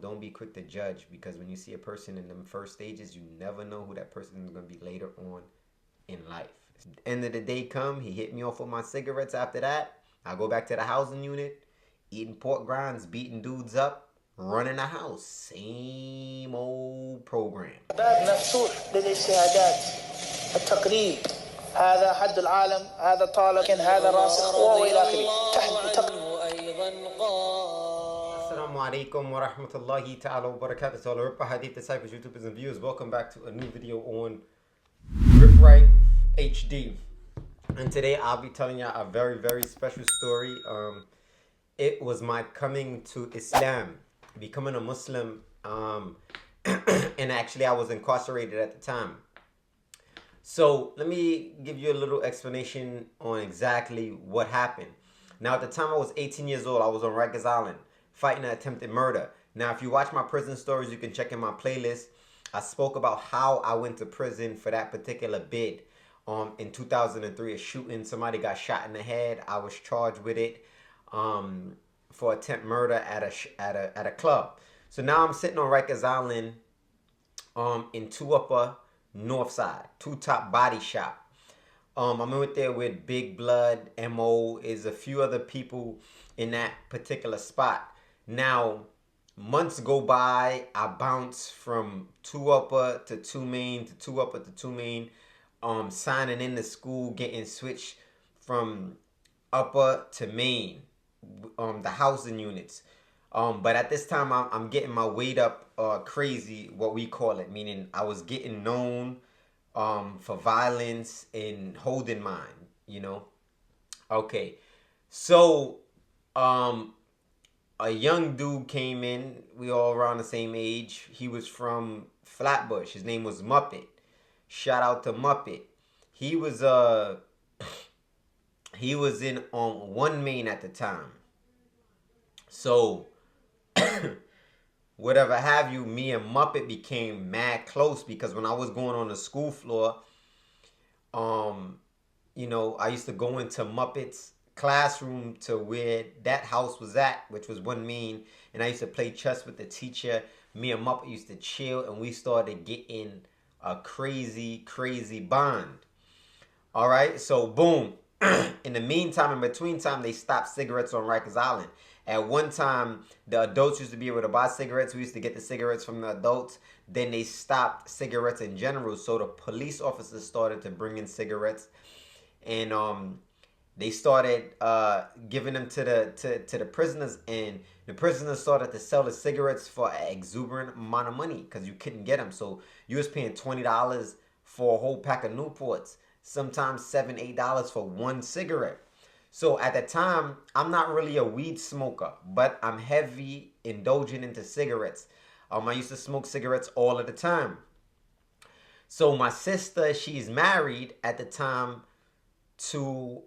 don't be quick to judge, because when you see a person in them first stages, you never know who that person is going to be later on in life. End of the day come, he hit me off with my cigarettes. After that, I go back to the housing unit, eating pork grinds, beating dudes up, running the house. Same old program. هذا حد العالم، هذا طالب، هذا راسخ وإلى آخره. Assalamu alaikum wa rahmatullahi ta'ala wa barakatuh to all the 𝗓𝗣𝗦𝗧𝗜𝗍𝗔 YouTubers and viewers. Welcome back to a new video on RipRight HD. And today I'll be telling you a very, very special story. It was my coming to Islam, becoming a Muslim, and actually I was incarcerated at the time. So let me give you a little explanation on exactly what happened. Now, at the time I was 18 years old, I was on Rikers Island fighting an attempted murder. Now, if you watch my prison stories, you can check in my playlist. I spoke about how I went to prison for that particular bid. In 2003, a shooting, somebody got shot in the head. I was charged with it for attempt murder at a club. So now I'm sitting on Rikers Island in 𝗥𝗚𝗣𝗦𝗧𝗜𝗢𝗏 North Side, Top Body Shop. I'm in there with Big Blood, MO, is a few other people in that particular spot. Now, months go by, I bounce from 𝗥𝗚𝗣𝗦 to 2 Main to 𝗥𝗚𝗣𝗦 to 2 Main, signing in the school, getting switched from upper to main, the housing units. But at this time, I'm getting my weight up crazy, what we call it, meaning I was getting known for violence and holding mine, you know. Okay, so a young dude came in. We all around the same age. He was from Flatbush. His name was Muppet. Shout out to Muppet. He was in 1 Main at the time. So whatever have you, me and Muppet became mad close, because when I was going on the school floor, you know, I used to go into Muppet's classroom to where that house was at, which was 1 Main, and I used to play chess with the teacher. Me and Muppet used to chill, and we started getting a crazy bond. All right, so boom. In the meantime, in between time, they stopped cigarettes on Rikers Island. At one time, the adults used to be able to buy cigarettes. We used to get the cigarettes from the adults. Then they stopped cigarettes in general. So the police officers started to bring in cigarettes, and they started giving them to the prisoners, and the prisoners started to sell the cigarettes for an exuberant amount of money, because you couldn't get them. So you was paying $20 for a whole pack of Newports, sometimes $7, $8 for 1 cigarette. So at the time, I'm not really a weed smoker, but I'm heavy indulgent into cigarettes. I used to smoke cigarettes all of the time. So my sister, she's married at the time to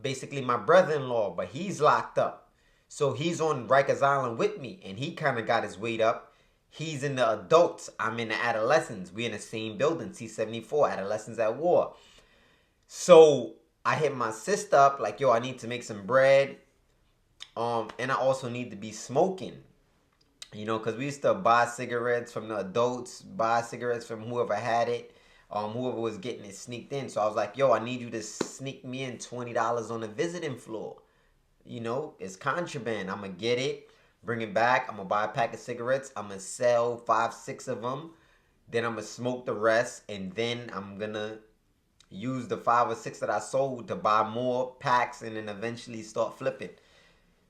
basically my brother-in-law, but he's locked up. So he's on Rikers Island with me, and he kind of got his weight up. He's in the adults. I'm in the adolescents. We're in the same building, C-74, Adolescents at War. So I hit my sister up like, yo, I need to make some bread. And I also need to be smoking. You know, because we used to buy cigarettes from the adults, buy cigarettes from whoever had it, whoever was getting it sneaked in. So I was like, yo, I need you to sneak me in $20 on the visiting floor. You know, it's contraband. I'm going to get it, bring it back. I'm going to buy a pack of cigarettes. I'm going to sell 5, 6 of them. Then I'm going to smoke the rest. And then I'm going to use the 5 or 6 that I sold to buy more packs, and then eventually start flipping.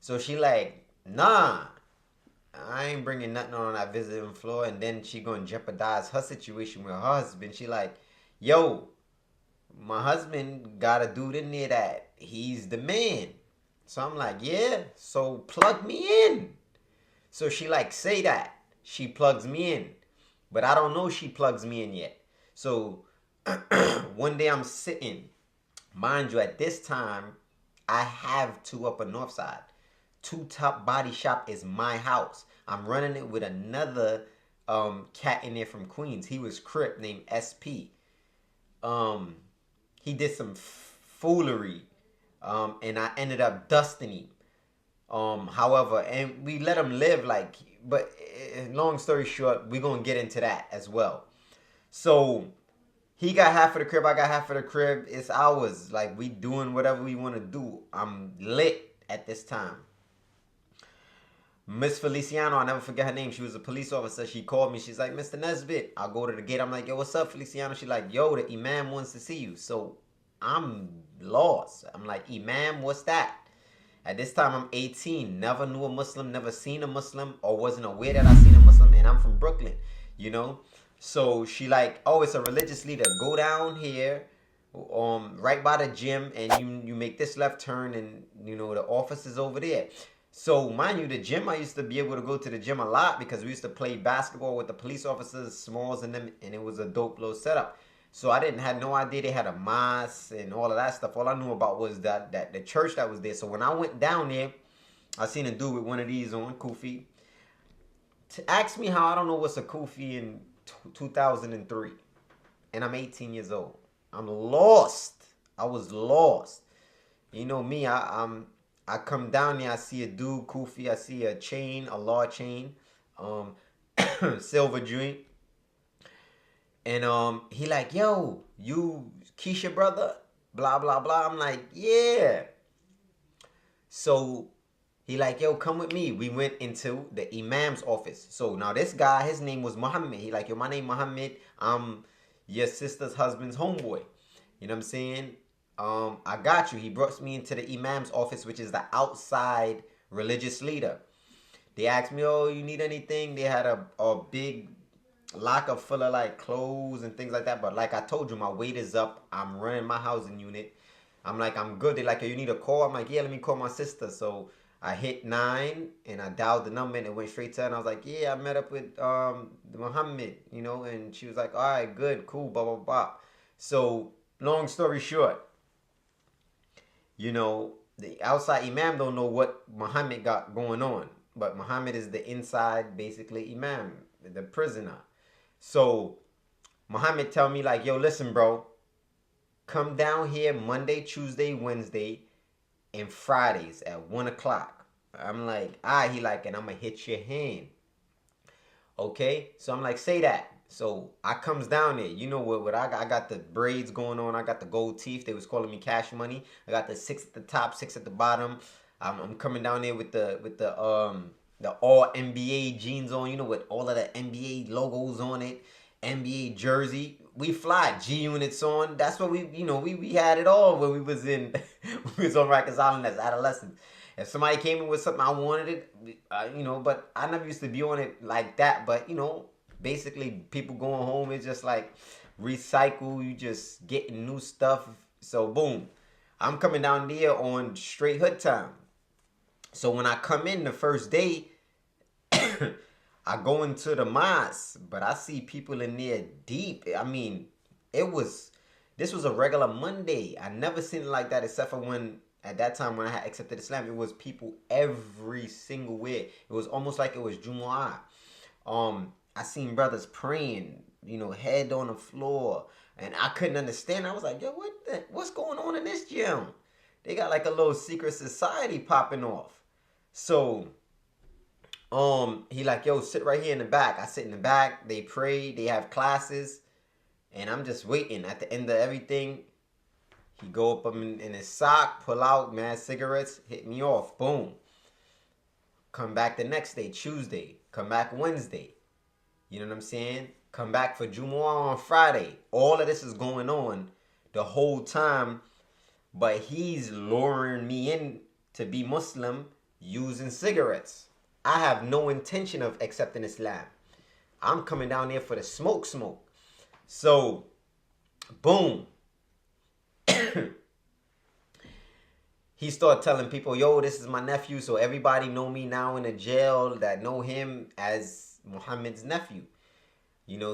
So she like, nah, I ain't bringing nothing on that visiting floor. And then she gonna jeopardize her situation with her husband. She like, yo, my husband got a dude in there that he's the man. So I'm like, yeah, so plug me in. So she like, say that. She plugs me in. But I don't know she plugs me in yet. So one day I'm sitting, mind you, at this time, I have 𝗥𝗚𝗣𝗦𝗧𝗜𝗢𝗏 North Side. Top Body Shop is my house. I'm running it with another cat in there from Queens. He was Crip, named SP. He did some foolery, and I ended up dusting him. However, and we let him live like but long story short, we're going to get into that as well. So he got half of the crib, I got half of the crib. It's ours. Like, we doing whatever we want to do. I'm lit at this time. Miss Feliciano, I'll never forget her name. She was a police officer. She called me. She's like, Mr. Nesbitt. I'll go to the gate. I'm like, yo, what's up, Feliciano? She's like, yo, the imam wants to see you. So I'm lost. I'm like, imam, what's that? At this time, I'm 18. Never knew a Muslim, never seen a Muslim, or wasn't aware that I seen a Muslim. And I'm from Brooklyn, you know? So she like, oh, it's a religious leader. Go down here, right by the gym, and you make this left turn, and, you know, the office is over there. So, mind you, the gym, I used to be able to go to the gym a lot because we used to play basketball with the police officers, Smalls and them, and it was a dope little setup. So, I had no idea they had a mosque and all of that stuff. All I knew about was that the church that was there. So, when I went down there, I seen a dude with one of these on, kufi. Ask me how I don't know what's a kufi in 2003. And I'm 18 years old. I'm lost. I was lost. You know me, I come down there, I see a dude, kufi, I see a chain, a law chain, silver joint. And he like, yo, you Keisha brother? Blah, blah, blah. I'm like, yeah. So he like, yo, come with me. We went into the imam's office. So now this guy, his name was Muhammad. He like, yo, my name Muhammad. I'm your sister's husband's homeboy. You know what I'm saying? I got you. He brought me into the imam's office, which is the outside religious leader. They asked me, oh, you need anything? They had a big locker full of like clothes and things like that. But like I told you, my weight is up. I'm running my housing unit. I'm like, I'm good. They're like, oh, you need a call? I'm like, yeah, let me call my sister. So I hit 9 and I dialed the number and it went straight to her. And I was like, yeah, I met up with Muhammad, you know. And she was like, all right, good, cool, blah, blah, blah. So long story short, you know, the outside imam don't know what Muhammad got going on. But Muhammad is the inside, basically, imam, the prisoner. So Muhammad tell me like, yo, listen, bro. Come down here Monday, Tuesday, Wednesday, and Fridays at 1 o'clock. I'm like, all right, he like, and I'm going to hit your hand. Okay? So I'm like, say that. So I comes down there. You know what I got? I got the braids going on. I got the gold teeth. They was calling me Cash Money. I got the 6 at the top, 6 at the bottom. I'm coming down there with the all NBA jeans on. You know, with all of the NBA logos on it. NBA jersey. We fly G units on. That's what we had it all when we was on Rikers Island as adolescents. If somebody came in with something, I wanted it, but I never used to be on it like that. But, basically people going home, it's just like recycle, you just getting new stuff. So boom, I'm coming down there on straight hood time. So when I come in the first day, I go into the mosque, but I see people in there deep. I mean, this was a regular Monday. I never seen it like that except for at that time when I had accepted Islam. It was people every single way. It was almost like it was Jumu'ah. I seen brothers praying, head on the floor, and I couldn't understand. I was like, yo, what's going on in this gym? They got like a little secret society popping off. So, he like, yo, sit right here in the back. I sit in the back. They pray. They have classes, and I'm just waiting. At the end of everything, he go up in his sock, pull out mad cigarettes, hit me off. Boom. Come back the next day, Tuesday. Come back Wednesday. You know what I'm saying? Come back for Jumu'ah on Friday. All of this is going on the whole time. But he's luring me in to be Muslim using cigarettes. I have no intention of accepting Islam. I'm coming down there for the smoke. So, boom. He started telling people, yo, this is my nephew. So everybody know me now in the jail that know him as Muhammad's nephew.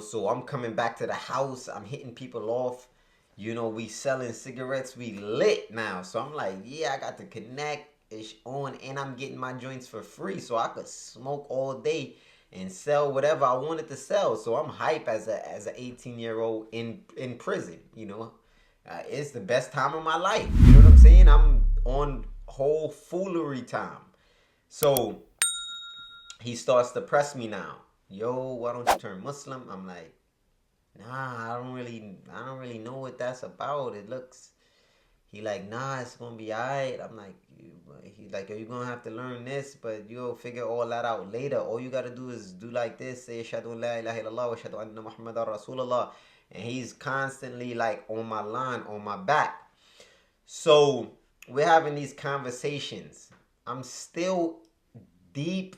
So I'm coming back to the house. I'm hitting people off. We selling cigarettes. We lit now. So I'm like, yeah, I got to connect. It's on, and I'm getting my joints for free. So I could smoke all day and sell whatever I wanted to sell. So I'm hype as an 18-year-old in prison. It's the best time of my life. You know what I'm saying? I'm on whole foolery time. So he starts to press me now. Yo, why don't you turn Muslim? I'm like, nah, I don't really know what that's about. It looks, he like, nah, it's gonna be alright. I'm like, he like, you're gonna have to learn this, but you'll figure all that out later. All you gotta do is do like this, say, Ashhadu an la ilaha illallah wa ashhadu anna Muhammadan Rasulullah. And he's constantly like on my line, on my back. So we're having these conversations. I'm still deeply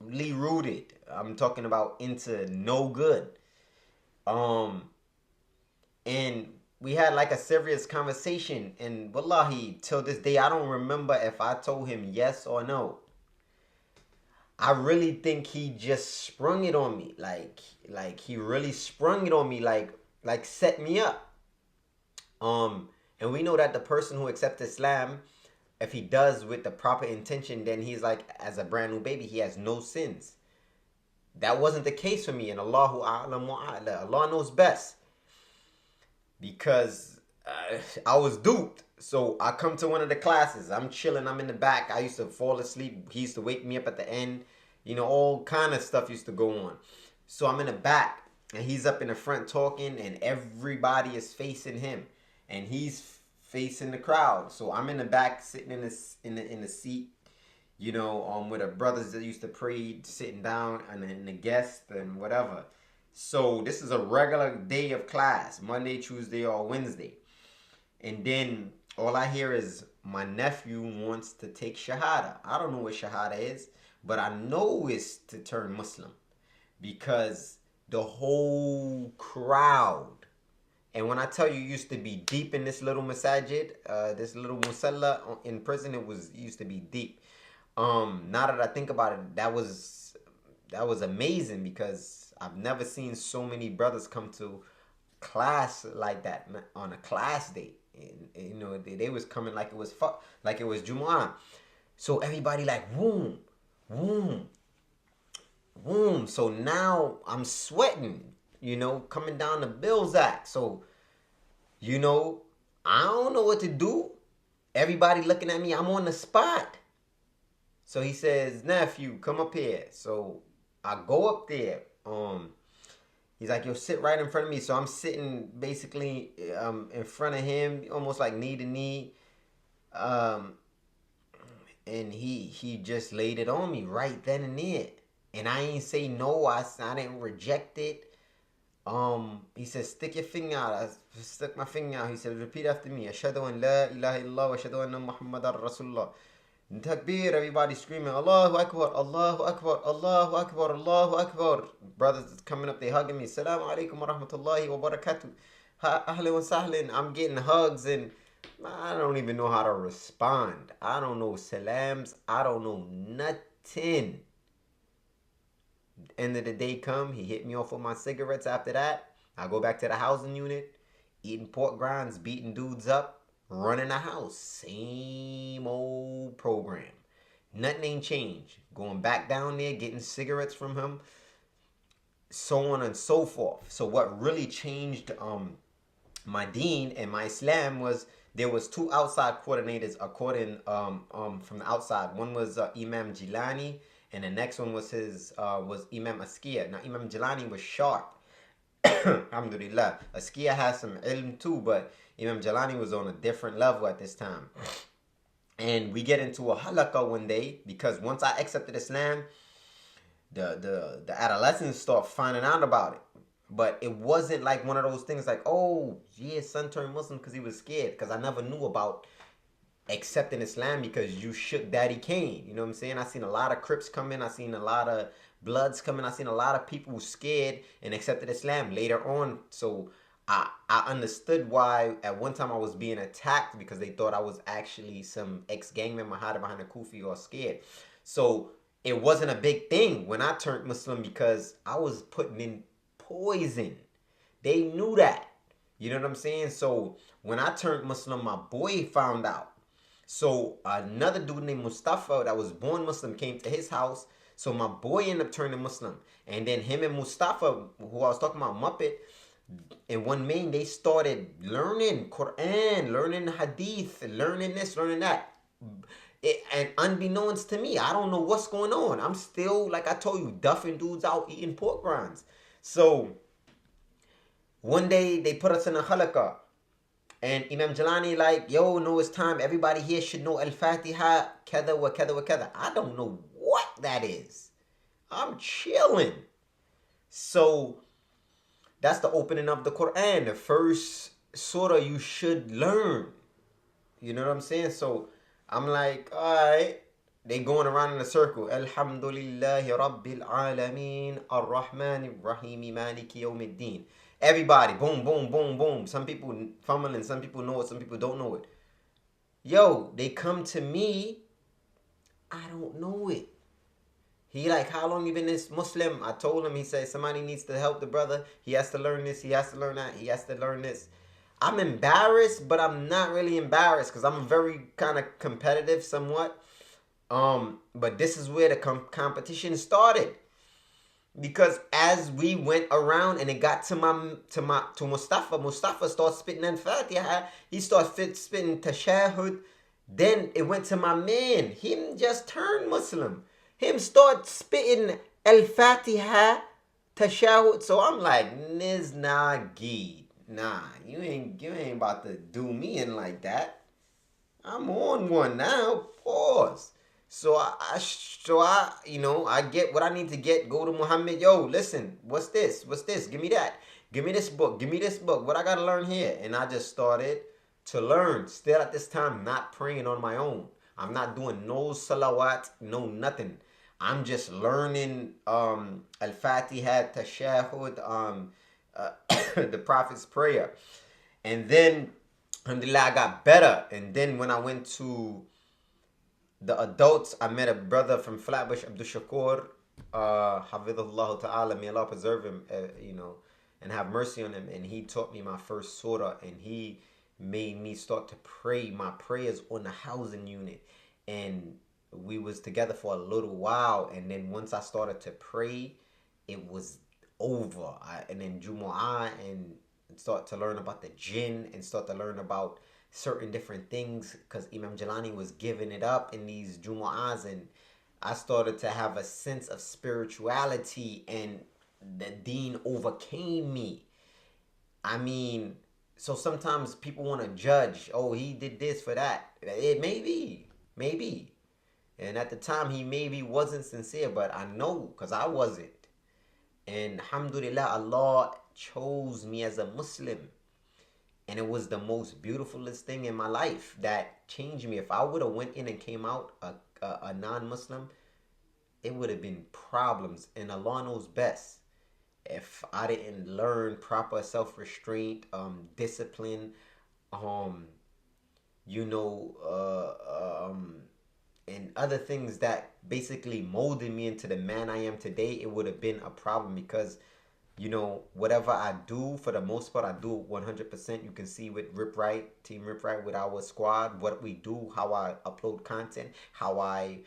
rooted. I'm talking about into no good. And we had like a serious conversation, and wallahi, till this day, I don't remember if I told him yes or no. I really think he just sprung it on me, like he really sprung it on me, like set me up. And we know that the person who accepts Islam, if he does with the proper intention, then he's like as a brand new baby, he has no sins. That wasn't the case for me, and Allahu a'lam wa a'la. Allah knows best. Because I was duped. So I come to one of the classes. I'm chilling. I'm in the back. I used to fall asleep. He used to wake me up at the end. You know, all kind of stuff used to go on. So I'm in the back, and he's up in the front talking, and everybody is facing him, and he's facing the crowd. So I'm in the back, sitting in the seat, you know, with the brothers that used to pray, sitting down, and the guests and whatever. So this is a regular day of class, Monday, Tuesday, or Wednesday. And then all I hear is my nephew wants to take Shahada. I don't know what Shahada is, but I know it's to turn Muslim. Because the whole crowd, and when I tell you, used to be deep in this little masjid, this little musalla in prison, it used to be deep. Now that I think about it, that was amazing, because I've never seen so many brothers come to class like that on a class day. And, you know, they was coming like it was Jumu'ah. So everybody like boom, boom, boom. So now I'm sweating, you know, coming down the Bills Act. So, you know, I don't know what to do. Everybody looking at me. I'm on the spot. So he says, nephew, come up here. So I go up there. He's like, yo, sit right in front of me. So I'm sitting basically in front of him, almost like knee to knee. And he just laid it on me right then and there. And I ain't say no. I didn't reject it. He said, stick your finger out. I stuck my finger out. He said, repeat after me. Ashhadu an la ilaha illallah wa ashhadu anna Muhammadan Rasulullah. Takbir, everybody screaming, Allahu Akbar, Allahu Akbar, Allahu Akbar, Allahu Akbar. Brothers coming up, they hugging me. Assalamu alaikum wa rahmatullahi wa barakatuh. Ahlan wa sahlan. I'm getting hugs, and I don't even know how to respond. I don't know salams. I don't know nothing. End of the day come, he hit me off with my cigarettes. After that, I go back to the housing unit, eating pork grinds, beating dudes up, running the house. Same old program. Nothing ain't changed. Going back down there, getting cigarettes from him, so on and so forth. So what really changed my deen and my Islam was there was two outside coordinators according from the outside. One was Imam Jilani, and the next one was was Imam Askia. Now Imam Jilani was sharp. Alhamdulillah. Askia has some ilm too, but Imam Jalani was on a different level at this time. And we get into a halaqah one day, because once I accepted Islam, the adolescents start finding out about it. But it wasn't like one of those things like, oh, yeah, son turned Muslim because he was scared. Because I never knew about accepting Islam because you shook Daddy Kane. You know what I'm saying? I seen a lot of Crips come in. I seen a lot of Bloods come in. I seen a lot of people scared and accepted Islam later on. So I understood why at one time I was being attacked, because they thought I was actually some ex-gang member hiding behind a kufi or scared. So it wasn't a big thing when I turned Muslim, because I was putting in poison. They knew that. You know what I'm saying? So when I turned Muslim, my boy found out. So another dude named Mustafa that was born Muslim came to his house. So my boy ended up turning Muslim. And then him and Mustafa, who I was talking about, Muppet, and one main, they started learning Quran, learning Hadith, learning this, learning that. And unbeknownst to me, I don't know what's going on. I'm still, like I told you, duffing dudes out eating pork rinds. So one day they put us in a halaqah. And Imam Jalani like, yo, no, it's time. Everybody here should know Al-Fatiha, kada wa kada wa kada. I don't know what that is. I'm chilling. So that's the opening of the Quran. The first surah you should learn. You know what I'm saying? So I'm like, all right. They going around in a circle. Alhamdulillahi Rabbil Alameen Ar-Rahman Ar-Rahim Maliki Yawmiddin. Everybody, boom, boom, boom, boom. Some people fumbling, some people know it, some people don't know it. Yo, they come to me, I don't know it. He like, how long you been this Muslim? I told him, he said, somebody needs to help the brother. He has to learn this, he has to learn that, he has to learn this. I'm embarrassed, but I'm not really embarrassed because I'm very kind of competitive somewhat. But this is where the competition started. Because as we went around and it got to Mustafa started spitting Al-Fatiha. He started spitting Tashahud. Then it went to my man. Him just turned Muslim. Him start spitting Al-Fatiha, Tashahud. So I'm like, Niznagi. Nah, you ain't about to do me in like that. I'm on one now. Pause. So I, you know, I get what I need to get. Go to Muhammad. Yo, listen, what's this? What's this? Give me that. Give me this book. Give me this book. What I got to learn here? And I just started to learn. Still at this time, not praying on my own. I'm not doing no salawat, no nothing. I'm just learning Al-Fatiha, Tashahud, the Prophet's prayer. And then, alhamdulillah, I got better. And then when I went to the adults, I met a brother from Flatbush, Abdul Shakur, 𝗓𝗡𝗪 ta'ala, may Allah preserve him, you know, and have mercy on him. And he taught me my first surah, and he made me start to pray my prayers on the housing unit. And we was together for a little while, and then once I started to pray, it was over. And then Jumu'ah, and start to learn about the jinn, and start to learn about certain different things, because Imam Jalani was giving it up in these Jumu'ahs, and I started to have a sense of spirituality, and the deen overcame me. I mean, so sometimes people want to judge, oh, he did this for that. It may be. And at the time, he maybe wasn't sincere, but I know, because I wasn't. And alhamdulillah, Allah chose me as a Muslim. And it was the most beautifulest thing in my life that changed me. If I would have went in and came out a non-Muslim, it would have been problems. And Allah knows best. If I didn't learn proper self-restraint, discipline, you know, and other things that basically molded me into the man I am today, it would have been a problem, because you know, whatever I do, for the most part, I do 100%. You can see with RipRight, Team RipRight, with our squad, what we do, how I upload content, how I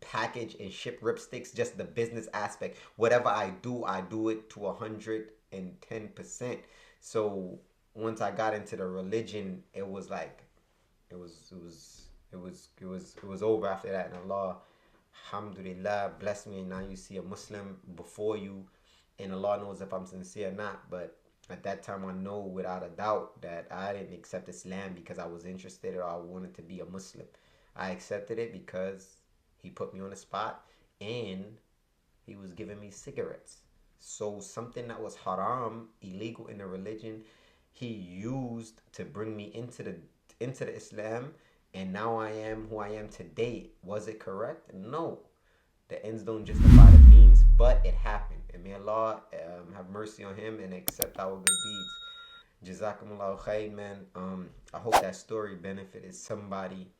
package and ship ripsticks, just the business aspect. Whatever I do it to 110%. So once I got into the religion, it was like, it was over after that. And Allah, alhamdulillah, blessed me. And now you see a Muslim before you. And Allah knows if I'm sincere or not. But at that time, I know without a doubt that I didn't accept Islam because I was interested or I wanted to be a Muslim. I accepted it because he put me on the spot and he was giving me cigarettes. So something that was haram, illegal in the religion, he used to bring me into the Islam. And now I am who I am today. Was it correct? No. The ends don't justify the means, but it happened. And may Allah have mercy on him and accept our good deeds. Jazakumullahu khair, man. I hope that story benefited somebody.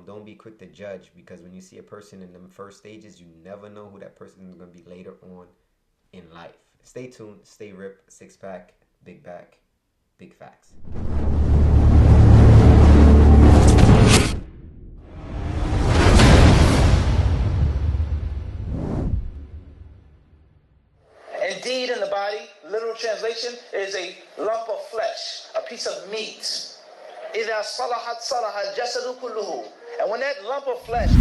Don't be quick to judge, because when you see a person in the first stages, you never know who that person is going to be later on in life. Stay tuned. Stay rip. Six pack. Big back. Big facts. Indeed, in the body, literal translation, is a lump of flesh, a piece of meat. إِذَا صَلَحَتْ صَلَحَ الْجَسَدُ كُلُّهُ. And when that lump of flesh